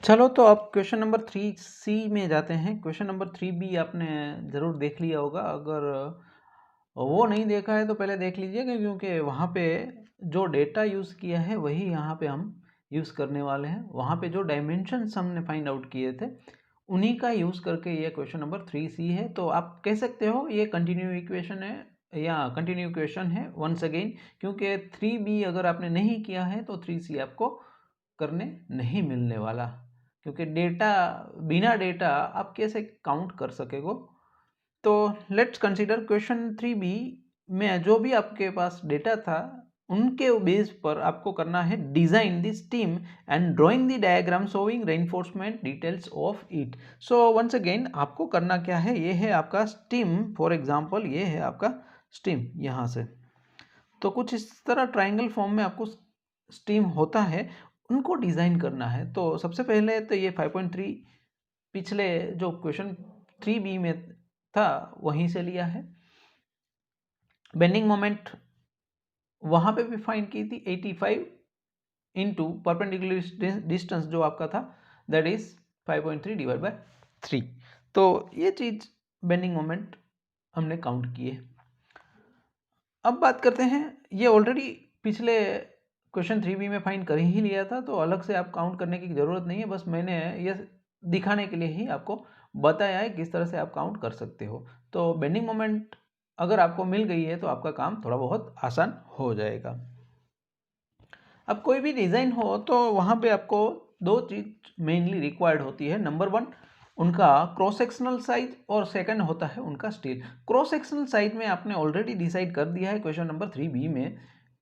चलो तो अब क्वेश्चन नंबर 3C में जाते हैं। क्वेश्चन नंबर 3B आपने ज़रूर देख लिया होगा। अगर वो नहीं देखा है तो पहले देख लीजिएगा, क्योंकि वहाँ पे जो डेटा यूज़ किया है वही यहाँ पे हम यूज़ करने वाले हैं। वहाँ पे जो डायमेंशंस हमने फाइंड आउट किए थे उन्हीं का यूज़ करके ये क्वेश्चन नंबर 3C है। तो आप कह सकते हो ये कंटिन्यू इक्वेशन है या कंटिन्यू क्वेश्चन है वंस अगेन, क्योंकि 3B अगर आपने नहीं किया है तो 3C आपको करने नहीं मिलने वाला, क्योंकि डेटा बिना डेटा आप कैसे काउंट कर सकेगो। तो लेट्स कंसीडर क्वेश्चन 3B में जो भी आपके पास डेटा था उनके बेस पर आपको करना है design the stem and drawing the diagram showing reinforcement details of it. So once again आपको करना क्या है, ये है आपका स्टीम। फॉर एग्जांपल ये है आपका स्टीम। यहाँ से तो कुछ इस तरह ट्राइंगल फॉर्म में आपको स्टीम होता है, उनको डिज़ाइन करना है। तो सबसे पहले तो ये 5.3 पिछले जो क्वेश्चन 3B में था वहीं से लिया है। बेंडिंग मोमेंट वहाँ पे भी फाइंड की थी 85 इंटू परपेंडिकुलर डिस्टेंस जो आपका था दैट इज 5.3 डिवाइड बाय 3। तो ये चीज़ बेंडिंग मोमेंट हमने काउंट किए। अब बात करते हैं, ये ऑलरेडी पिछले क्वेश्चन 3B में फाइंड कर ही लिया था, तो अलग से आप काउंट करने की ज़रूरत नहीं है। बस मैंने ये दिखाने के लिए ही आपको बताया है किस तरह से आप काउंट कर सकते हो। तो बेंडिंग मोमेंट अगर आपको मिल गई है तो आपका काम थोड़ा बहुत आसान हो जाएगा। अब कोई भी डिज़ाइन हो तो वहाँ पे आपको दो चीज़ मेनली रिक्वायर्ड होती है। नंबर 1 उनका क्रॉस सेक्शनल साइज और सेकंड होता है उनका स्टील। क्रॉस सेक्शनल साइज में आपने ऑलरेडी डिसाइड कर दिया है क्वेश्चन नंबर 3B में।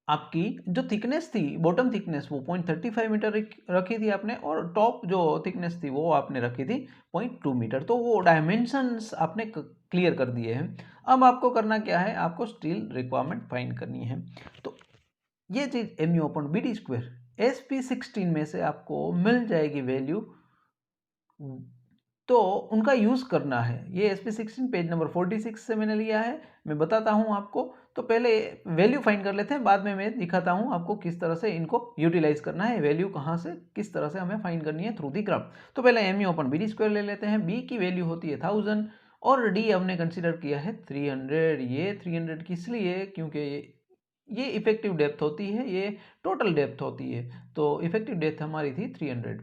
आपकी जो थिकनेस थी, बॉटम थिकनेस, वो 0.35 मीटर रखी थी आपने, और टॉप जो थिकनेस थी वो आपने रखी थी 0.2 मीटर। तो वो डायमेंशंस आपने क्लियर कर दिए हैं। अब आपको करना क्या है, आपको स्टील रिक्वायरमेंट फाइंड करनी है। तो ये चीज़ mu upon b d square SP16 में से आपको मिल जाएगी वैल्यू। तो उनका यूज़ करना है। ये SP16 पेज नंबर 46 से मैंने लिया है, मैं बताता हूँ आपको। तो पहले वैल्यू फाइंड कर लेते हैं, बाद में मैं दिखाता हूँ आपको किस तरह से इनको यूटिलाइज करना है, वैल्यू कहाँ से किस तरह से हमें फाइंड करनी है थ्रू दी ग्राफ। तो पहले mu अपन बी डी स्क्वायर ले लेते हैं। b की वैल्यू होती है 1000 और d हमने कंसिडर किया है 300। ये 300 किस लिए, क्योंकि ये इफेक्टिव डेप्थ होती है, ये टोटल डेप्थ होती है। तो इफेक्टिव डेप्थ हमारी थी 300।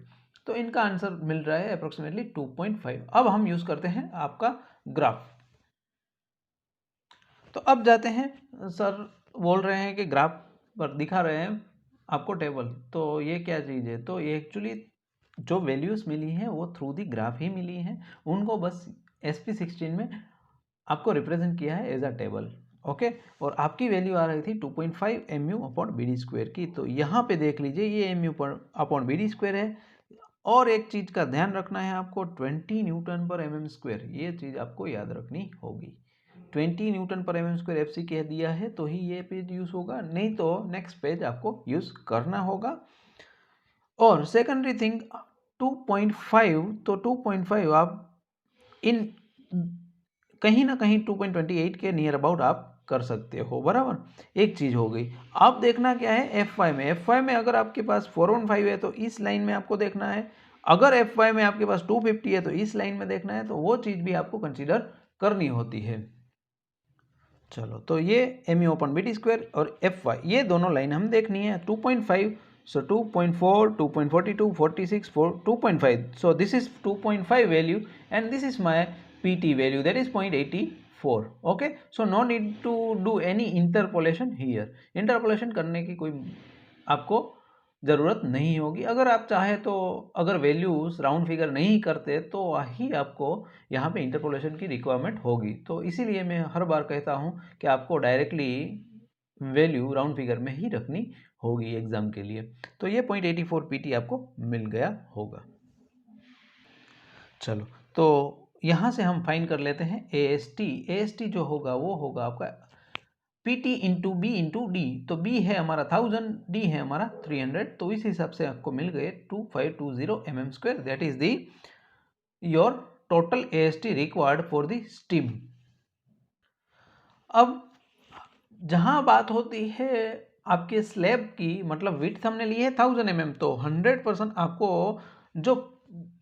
तो इनका आंसर मिल रहा है अप्रोक्सीमेटली 2.5। अब हम यूज करते हैं आपका ग्राफ। तो अब जाते हैं, सर बोल रहे हैं कि ग्राफ पर दिखा रहे हैं आपको टेबल। तो ये क्या चीज़ है, तो ये एक्चुअली जो वैल्यूज़ मिली हैं वो थ्रू दी ग्राफ ही मिली हैं, उनको बस SP16 में आपको रिप्रेजेंट किया है एज अ टेबल। ओके, और आपकी वैल्यू आ रही थी 2.5 mu upon b d square की। तो यहाँ पे देख लीजिए ये mu upon b d square है। और एक चीज़ का ध्यान रखना है आपको, 20 न्यूटन पर mm स्क्वायर, ये चीज़ आपको याद रखनी होगी। 20 न्यूटन पर mm स्क्वायर FC कह दिया है तो ही ये पेज यूज़ होगा, नहीं तो नेक्स्ट पेज आपको यूज़ करना होगा। और सेकेंडरी थिंग 2.5, तो 2.5 आप इन कहीं ना कहीं 2.28 के नियर अबाउट आप कर सकते हो, बराबर। एक चीज़ हो गई। आप देखना क्या है F5 में अगर आपके पास 415 है तो इस लाइन में आपको देखना है। अगर F5 में आपके पास 250 है तो इस लाइन में देखना है। तो वो चीज़ भी आपको कंसीडर करनी होती है। चलो, तो ये mu अपन बी टी स्क्वायर और Fy ये दोनों लाइन हम देखनी है। 2.5, so 2.4, 2.42, 46, 2.5, so this is 2.5 value and this is my PT value, that is 0.84. okay, so no need to do any interpolation here. interpolation करने की कोई आपको ज़रूरत नहीं होगी। अगर आप चाहे तो अगर वैल्यूज़ राउंड फिगर नहीं करते तो ही आपको यहाँ पे इंटरपोलेशन की रिक्वायरमेंट होगी। तो इसीलिए मैं हर बार कहता हूँ कि आपको डायरेक्टली वैल्यू राउंड फिगर में ही रखनी होगी एग्जाम के लिए। तो ये 0.84 PT आपको मिल गया होगा। चलो, तो यहाँ से हम फाइंड कर लेते हैं AST जो होगा वो होगा आपका PT into b into d. तो B है हमारा 1000, D है हमारा 300। तो इस हिसाब से आपको मिल गए 2520 mm square, that is the your total AST required for the steam. अब जहां बात होती है आपके स्लैब की, मतलब विड्थ हमने ली है 1000 mm, तो 100% आपको जो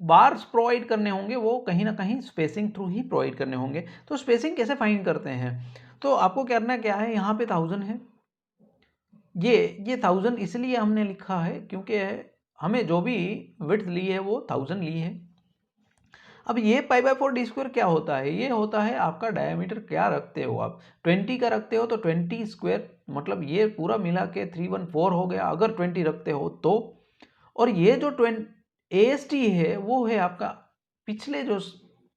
बार्स प्रोवाइड करने होंगे वो कहीं ना कहीं स्पेसिंग थ्रू ही प्रोवाइड करने होंगे। तो स्पेसिंग कैसे फाइंड करते हैं? तो आपको करना क्या है, यहाँ पे 1000 है, ये 1000 इसलिए हमने लिखा है क्योंकि हमें जो भी विड्थ ली है वो 1000 ली है। अब ये π/4d² क्या होता है? ये होता है आपका डायमीटर क्या रखते हो आप। 20 का रखते हो तो 20 स्क्वायर, मतलब ये पूरा मिला के 314 हो गया अगर 20 रखते हो तो। और ये जो AST है वो है आपका, पिछले जो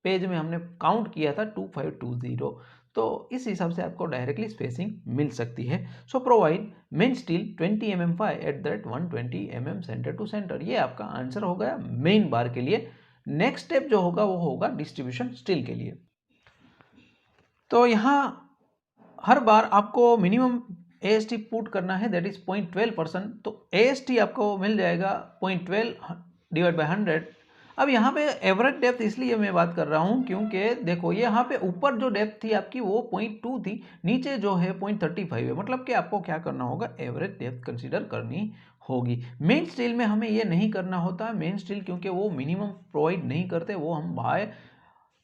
पेज में हमने काउंट किया था 2520, तो इस हिसाब से आपको डायरेक्टली स्पेसिंग मिल सकती है। So provide main steel 20 mm phi at that 120 mm centre to centre. ये आपका आंसर हो गया मेन बार के लिए। नेक्स्ट स्टेप जो होगा वो होगा डिस्ट्रीब्यूशन स्टील के लिए। तो यहाँ हर बार आपको मिनिमम AST पुट करना है, दैट इज 0.12%। तो AST आपको मिल जाएगा 0.12 डिवाइड बाई 100। अब यहाँ पे एवरेज डेप्थ इसलिए मैं बात कर रहा हूँ क्योंकि देखो ये यहाँ पे ऊपर जो डेप्थ थी आपकी वो 0.2 थी, नीचे जो है 0.35 है, मतलब कि आपको क्या करना होगा, एवरेज डेप्थ कंसीडर करनी होगी। मेन स्टील में हमें ये नहीं करना होता है, मेन स्टील क्योंकि वो मिनिमम प्रोवाइड नहीं करते, वो हम बाय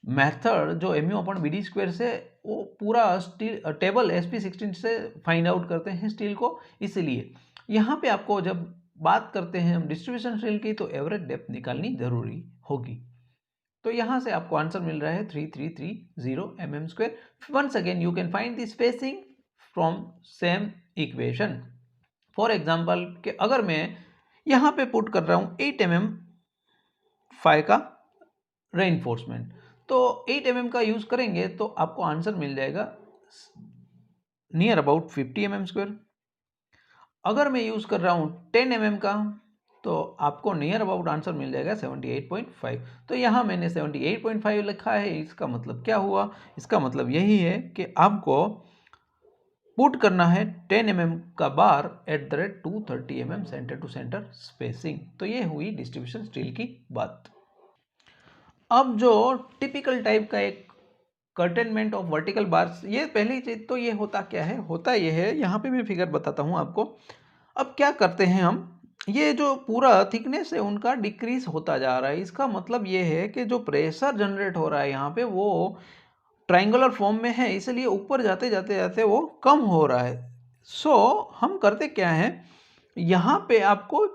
मेथड जो mu/bd² से वो पूरा स्टील टेबल SP16 से फाइंड आउट करते हैं स्टील को। इसलिए यहाँ पे आपको जब बात करते हैं हम डिस्ट्रीब्यूशन स्टील की तो एवरेज डेप्थ निकालनी जरूरी होगी। तो यहाँ से आपको आंसर मिल रहा है 3330 mm²। Once again you can find the spacing from same equation. For example कि अगर मैं यहाँ पे पुट कर रहा हूँ 8 mm फाई का रेइनफोर्समेंट, तो 8 mm का यूज करेंगे तो आपको आंसर मिल जाएगा नियर अबाउट 50 mm²। अगर मैं यूज कर रहा हूँ 10 mm का तो आपको नियर अबाउट आंसर मिल जाएगा 78.5। तो यहाँ मैंने 78.5 लिखा है, इसका मतलब क्या हुआ, इसका मतलब यही है कि आपको पुट करना है 10 mm का bar at the rate 230 mm centre to centre spacing. तो ये हुई डिस्ट्रीब्यूशन स्टील की बात। अब जो टिपिकल टाइप का एक कर्टेनमेंट ऑफ वर्टिकल बार्स, ये पहली चीज तो ये होता क्या है, होता ये है, यहाँ पे मैं फिगर बताता हूँ आपको। अब क्या करते हैं हम, ये जो पूरा थिकनेस है उनका डिक्रीज होता जा रहा है, इसका मतलब ये है कि जो प्रेशर जनरेट हो रहा है यहाँ पे वो ट्राइंगुलर फॉर्म में है, इसलिए ऊपर जाते जाते जाते वो कम हो रहा है। सो हम करते क्या है, यहाँ पे आपको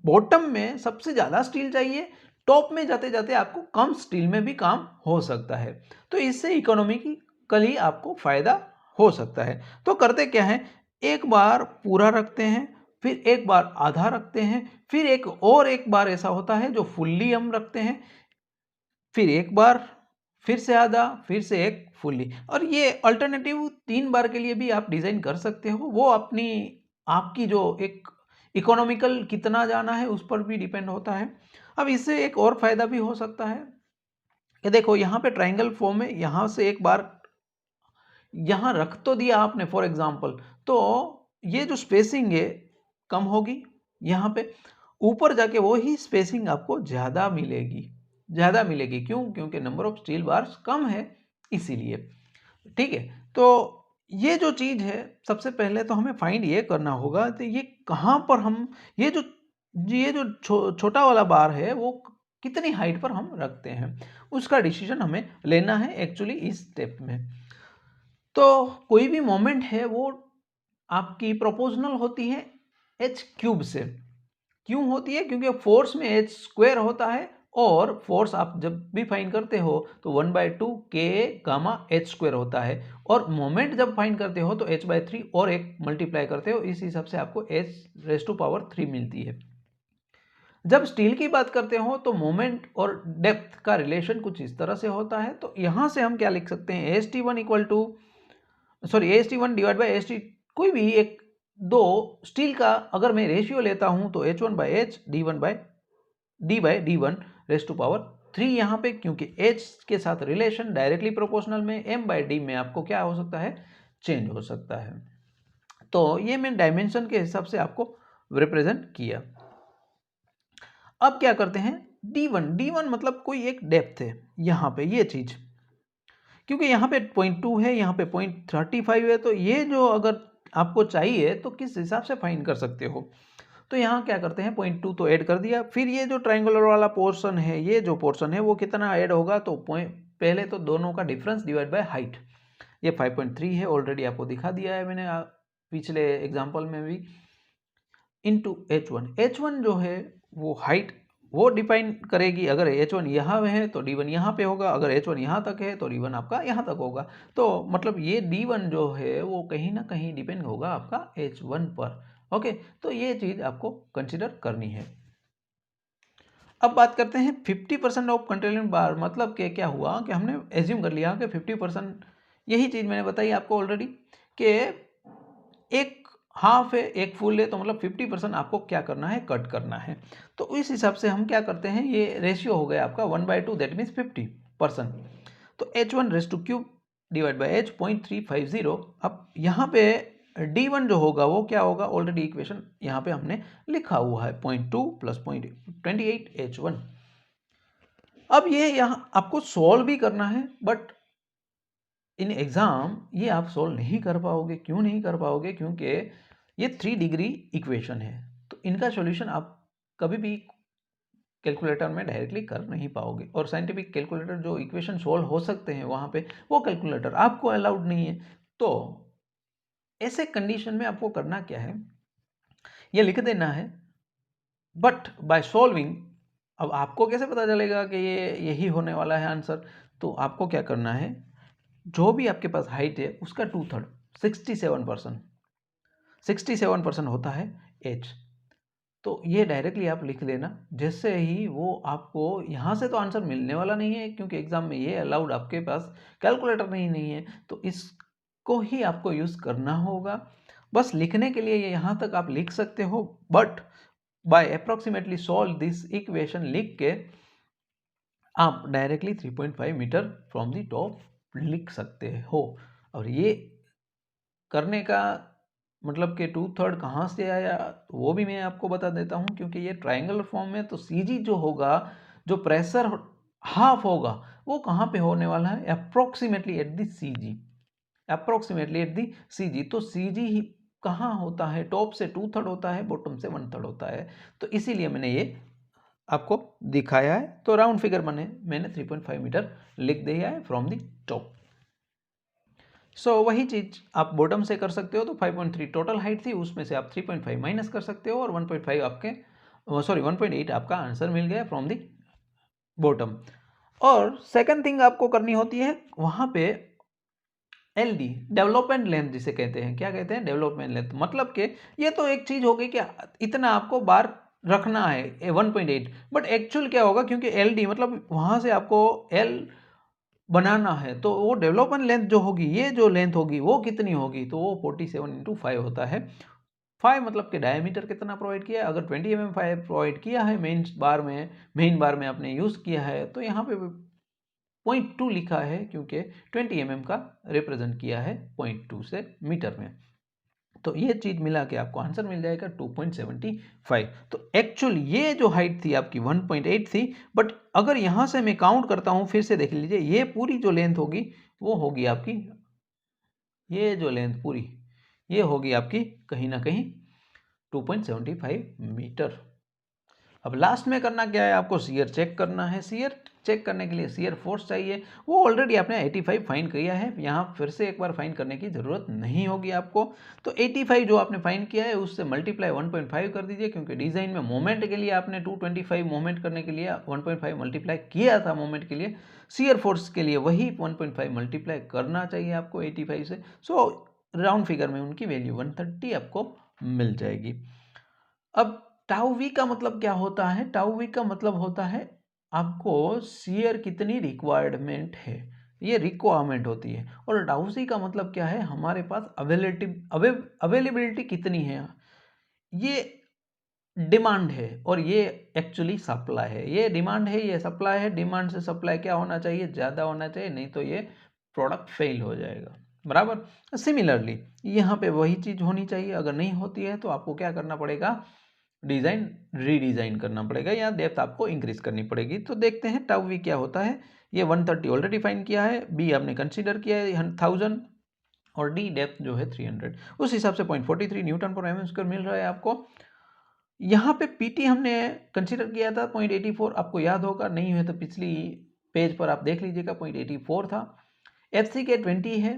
बॉटम में सबसे ज़्यादा स्टील चाहिए, टॉप में जाते जाते आपको कम स्टील में भी काम हो सकता है। तो इससे इकोनॉमिकली आपको फायदा हो सकता है। तो करते क्या है, एक बार पूरा रखते हैं, फिर एक बार आधा रखते हैं, फिर एक बार ऐसा होता है जो फुल्ली हम रखते हैं, फिर एक बार, फिर से आधा, फिर से एक फुल्ली। और ये अल्टरनेटिव 3 बार के लिए भी आप डिजाइन कर सकते हो, वो आपकी जो एक इकोनॉमिकल कितना जाना है उस पर भी डिपेंड होता है। अब इससे एक और फायदा भी हो सकता है कि देखो यहाँ पे ट्राइंगल फॉर्म में यहाँ से एक बार यहाँ रख तो दिया आपने फॉर एग्जांपल, तो ये जो स्पेसिंग है कम होगी, यहाँ पे ऊपर जाके वो ही स्पेसिंग आपको ज्यादा मिलेगी। क्यों? क्योंकि नंबर ऑफ स्टील बार्स कम है इसीलिए। ठीक है, तो ये जो चीज है सबसे पहले तो हमें फाइंड ये करना होगा तो ये कहाँ पर हम ये जो छोटा वाला बार है वो कितनी हाइट पर हम रखते हैं, उसका डिसीजन हमें लेना है एक्चुअली इस स्टेप में। तो कोई भी मोमेंट है वो आपकी प्रोपोर्शनल होती है h³ से। क्यों होती है? क्योंकि फोर्स में h² होता है, और फोर्स आप जब भी फाइंड करते हो तो 1/2 k गामा h² होता है, और मोमेंट जब फाइंड करते हो तो h/3 और एक मल्टीप्लाई करते हो, इस हिसाब से आपको h⁻³ मिलती है। जब स्टील की बात करते हो तो मोमेंट और डेप्थ का रिलेशन कुछ इस तरह से होता है। तो यहां से हम क्या लिख सकते हैं, AST1 डिवाइड बाई AST, कोई भी एक दो स्टील का अगर मैं रेशियो लेता हूं तो H1/H D/D1⁻3 यहाँ पे, क्योंकि H के साथ रिलेशन डायरेक्टली प्रोपोर्शनल में, M/D में आपको क्या हो सकता है, चेंज हो सकता है। तो ये मैं डायमेंशन के हिसाब से आपको रिप्रेजेंट किया। अब क्या करते हैं, D1 मतलब कोई एक डेप्थ है यहाँ पे, ये चीज, क्योंकि यहाँ पे 0.2 है, यहाँ पे 0.35 है, तो ये जो अगर आपको चाहिए तो किस हिसाब से फाइंड कर सकते हो। तो तो यहाँ क्या करते हैं 0.2 तो ऐड कर दिया, फिर ये जो ट्राइंगुलर वाला पोर्शन है, ये जो पोर्शन है वो कितना ऐड होगा, तो पहले तो दोनों का डिफरेंस डिवाइड बाय हाइट, ये 5.3 है, ऑलरेडी आपको दिखा दिया है मैंने पिछले एग्जाम्पल में भी, इंटू H1 जो है वो हाइट वो डिफाइन करेगी, अगर H1 यहाँ है तो D1 यहाँ पे होगा, अगर H1 यहाँ तक है तो D1 आपका यहाँ तक होगा। तो मतलब ये D1 जो है वो कहीं ना कहीं डिपेंड होगा आपका H1 पर। ओके, तो ये चीज़ आपको कंसिडर करनी है। अब बात करते हैं 50% ऑफ कंटेनमेंट बार, मतलब कि क्या हुआ कि हमने एज्यूम कर लिया कि 50%, यही चीज़ मैंने बताई आपको ऑलरेडी कि एक हाफ है एक फुल है, तो मतलब 50% आपको क्या करना है, कट करना है। तो इस हिसाब से हम क्या करते हैं, ये रेशियो हो गया आपका 1/2, दैट मीन्स 50%। तो H1 डिवाइड बाई H 0.350। अब यहाँ पे D1 जो होगा वो क्या होगा, ऑलरेडी इक्वेशन यहाँ पे हमने लिखा हुआ है 0.2 प्लस 0.28 H1। अब ये यहाँ आपको सॉल्व भी करना है, बट इन एग्जाम ये आप सोल्व नहीं कर पाओगे। क्यों नहीं कर पाओगे, क्योंकि ये 3 डिग्री इक्वेशन है, तो इनका सॉल्यूशन आप कभी भी कैलकुलेटर में डायरेक्टली कर नहीं पाओगे, और साइंटिफिक कैलकुलेटर जो इक्वेशन सोल्व हो सकते हैं वहाँ पे वो कैलकुलेटर आपको अलाउड नहीं है। तो ऐसे कंडीशन में आपको करना क्या है, ये लिख देना है, बट बाय सॉल्विंग। अब आपको कैसे पता चलेगा कि ये यही होने वाला है आंसर, तो आपको क्या करना है, जो भी आपके पास हाइट है उसका 2/3 67% होता है H। तो ये डायरेक्टली आप लिख लेना, जैसे ही वो आपको यहाँ से तो आंसर मिलने वाला नहीं है, क्योंकि एग्जाम में ये अलाउड आपके पास कैलकुलेटर नहीं है, तो इसको ही आपको यूज़ करना होगा। बस लिखने के लिए ये यहाँ तक आप लिख सकते हो, but by approximately solve this equation लिख के आप directly 3.5 metre from the top लिख सकते हो। और ये करने का मतलब कि 2/3 कहाँ से आया वो भी मैं आपको बता देता हूँ, क्योंकि ये ट्रायंगल फॉर्म में, तो CG जो होगा, जो प्रेशर हाफ होगा वो कहाँ पे होने वाला है, approximately at the CG, approximately at the CG। तो CG ही कहाँ होता है, टॉप से 2/3 होता है, बॉटम से 1/3 होता है, तो इसीलिए मैंने ये आपको दिखाया है। तो राउंड फिगर मैंने 3.5 मीटर लिख दिया है फ्रॉम दी टॉप। सो वही चीज़ आप बॉटम से कर सकते हो, तो 5.3 टोटल हाइट थी, उसमें से आप 3.5 माइनस कर सकते हो, और 1.5 आपके 1.8 आपका आंसर मिल गया फ्रॉम दी बॉटम। और सेकंड थिंग आपको करनी होती है वहाँ पे LD, डेवलपमेंट लेंथ जिसे कहते हैं, क्या कहते हैं, डेवलपमेंट लेंथ। मतलब कि ये तो एक चीज़ हो गई कि इतना आपको बार रखना है 1.8, बट एक्चुअल क्या होगा, क्योंकि LD मतलब वहाँ से आपको L बनाना है, तो वो डेवलपमेंट लेंथ जो होगी, ये जो लेंथ होगी वो कितनी होगी, तो वो 47 × 5 होता है। 5 मतलब कि डायमीटर कितना प्रोवाइड किया है, अगर 20 mm 5 प्रोवाइड किया है मेन बार में आपने यूज़ किया है, तो यहाँ पे 0.2 लिखा है, क्योंकि 20 mm का रिप्रेजेंट किया है 0.2 से मीटर में। तो ये चीज़ मिला के आपको आंसर मिल जाएगा 2.75। तो एक्चुअल ये जो हाइट थी आपकी 1.8 थी, बट अगर यहाँ से मैं काउंट करता हूँ, फिर से देख लीजिए, ये पूरी जो लेंथ होगी वो होगी आपकी, ये जो लेंथ पूरी ये होगी आपकी कहीं ना कहीं 2.75 मीटर। अब लास्ट में करना क्या है, आपको शियर चेक करना है। शियर चेक करने के लिए शियर फोर्स चाहिए, वो ऑलरेडी आपने 85 फाइंड किया है, यहाँ फिर से एक बार फाइंड करने की ज़रूरत नहीं होगी आपको। तो 85 जो आपने फाइंड किया है उससे मल्टीप्लाई 1.5 कर दीजिए, क्योंकि डिज़ाइन में मोमेंट के लिए आपने 225 मोमेंट करने के लिए 1.5 मल्टीप्लाई किया था मोमेंट के लिए, शियर फोर्स के लिए वही 1.5 मल्टीप्लाई करना चाहिए आपको 85 से। सो राउंड फिगर में उनकी वैल्यू 130 आपको मिल जाएगी। अब टाउ वी का मतलब क्या होता है, टाउ वी का मतलब होता है आपको शियर कितनी रिक्वायरमेंट है, ये रिक्वायरमेंट होती है। और टाउ सी का मतलब क्या है, हमारे पास अवेलेबिलिटी कितनी है, ये डिमांड है, और ये एक्चुअली सप्लाई है। ये डिमांड है, ये सप्लाई है। डिमांड से सप्लाई क्या होना चाहिए, ज़्यादा होना चाहिए, नहीं तो ये प्रोडक्ट फेल हो जाएगा, बराबर। सिमिलरली यहाँ पे वही चीज़ होनी चाहिए, अगर नहीं होती है तो आपको क्या करना पड़ेगा, डिज़ाइन रीडिज़ाइन करना पड़ेगा, या डेप्थ आपको इंक्रीज करनी पड़ेगी। तो देखते हैं टाउ वी क्या होता है। ये 130 ऑलरेडी फाइंड किया है, बी आपने कंसीडर किया है 1000, और डी डेप्थ जो है 300, उस हिसाब से 0.43 न्यूटन पर mm² मिल रहा है आपको। यहाँ पे पीटी हमने कंसीडर किया था 0.84, आपको याद होगा, नहीं है तो पिछली पेज पर आप देख लीजिएगा, 0.84 था। FCK 20 है,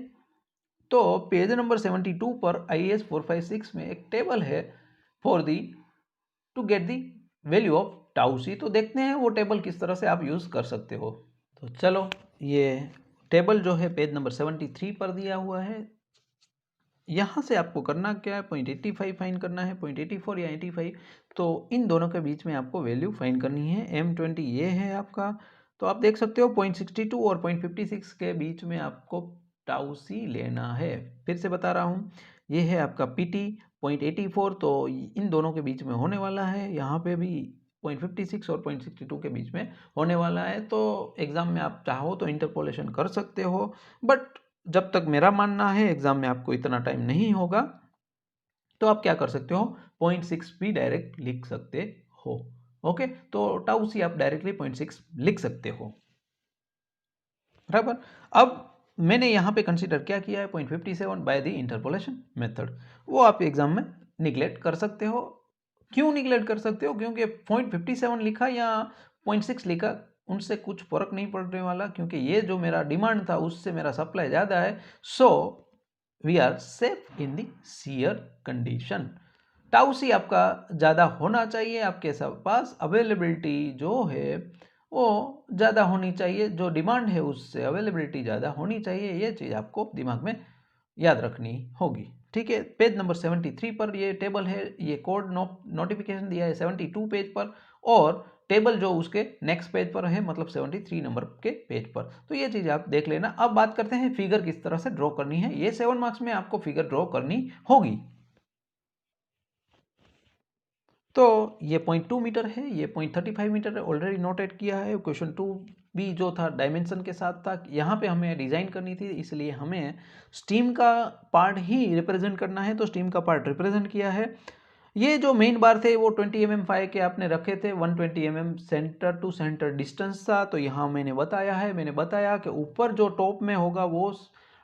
तो पेज नंबर 72 पर IAS 456 में एक टेबल है for the to get the value of tau C. तो देखते हैं वो टेबल किस तरह से आप यूज़ कर सकते हो। तो चलो, ये टेबल जो है पेज नंबर 73 पर दिया हुआ है। यहाँ से आपको करना क्या है, 0.85 फाइन करना है, 0.84 या 85। तो इन दोनों के बीच में आपको वैल्यू फाइन करनी है। M20 ये है आपका, तो आप देख सकते हो 0.62 और 0.56 के बीच में आपको टाउ सी लेना है। फिर से बता रहा हूँ, ये है आपका PT 0.84, तो इन दोनों के बीच में होने वाला है। यहाँ पे भी 0.56 और 0.62 के बीच में होने वाला है। तो एग्ज़ाम में आप चाहो तो इंटरपोलेशन कर सकते हो, बट जब तक मेरा मानना है एग्जाम में आपको इतना टाइम नहीं होगा, तो आप क्या कर सकते हो, 0.6 भी डायरेक्ट लिख सकते हो। ओके, तो टाउ सी आप डायरेक्टली 0.6 लिख सकते हो, बराबर। अब मैंने यहाँ पे कंसीडर क्या किया है, 0.57 बाय द इंटरपोलेशन मेथड। वो आप एग्जाम में निगलेक्ट कर सकते हो। क्यों निगलेक्ट कर सकते हो, क्योंकि 0.57 लिखा या 0.6 लिखा, उनसे कुछ फर्क नहीं पड़ने वाला, क्योंकि ये जो मेरा डिमांड था उससे मेरा सप्लाई ज़्यादा है। So we are safe in the shear condition. Tau C आपका ज़्यादा होना चाहिए, आपके पास अवेलेबिलिटी जो है वो ज़्यादा होनी चाहिए, जो डिमांड है उससे अवेलेबिलिटी ज़्यादा होनी चाहिए। ये चीज़ आपको दिमाग में याद रखनी होगी, ठीक है। पेज नंबर 73 पर ये टेबल है, ये कोड नोटिफिकेशन दिया है 72 पेज पर, और टेबल जो उसके नेक्स्ट पेज पर है, मतलब 73 नंबर के पेज पर। तो ये चीज़ आप देख लेना। अब बात करते हैं फिगर किस तरह से ड्रॉ करनी है। ये 7 मार्क्स में आपको फिगर ड्रॉ करनी होगी। तो ये 0.2 मीटर है, ये 0.35 मीटर है, ऑलरेडी नोटेट किया है। क्वेश्चन 2 भी जो था डायमेंशन के साथ था। यहाँ पे हमें डिज़ाइन करनी थी, इसलिए हमें स्टीम का पार्ट ही रिप्रेजेंट करना है, तो स्टीम का पार्ट रिप्रेजेंट किया है। ये जो मेन बार थे वो 20 mm 5 के आपने रखे थे, 120 mm centre to centre distance था। तो यहाँ मैंने बताया कि ऊपर जो टॉप में होगा वो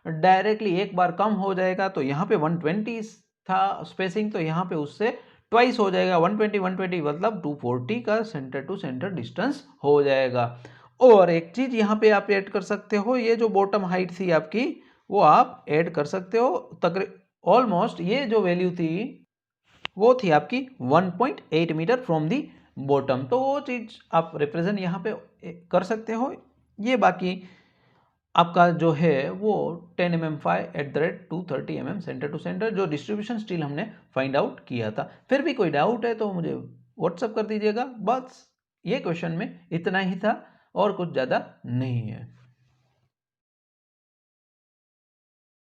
डायरेक्टली एक बार कम हो जाएगा। तो यहाँ पे 120 था स्पेसिंग, तो यहाँ पे उससे ट्वाइस हो जाएगा, 120 मतलब 240 का सेंटर टू सेंटर डिस्टेंस हो जाएगा। और एक चीज यहाँ पे आप ऐड कर सकते हो, ये जो बॉटम हाइट थी आपकी वो आप ऐड कर सकते हो। तकरीबन ऑलमोस्ट ये जो वैल्यू थी वो थी आपकी 1.8 मीटर फ्रॉम दी बॉटम। तो वो चीज आप रिप्रेजेंट यहाँ पे कर सकते हो। ये बाकी आपका जो है वो 10 mm 5 @230 mm centre to centre जो डिस्ट्रीब्यूशन स्टील हमने फाइंड आउट किया था। फिर भी कोई डाउट है तो मुझे व्हाट्सअप कर दीजिएगा। बस ये क्वेश्चन में इतना ही था और कुछ ज़्यादा नहीं है।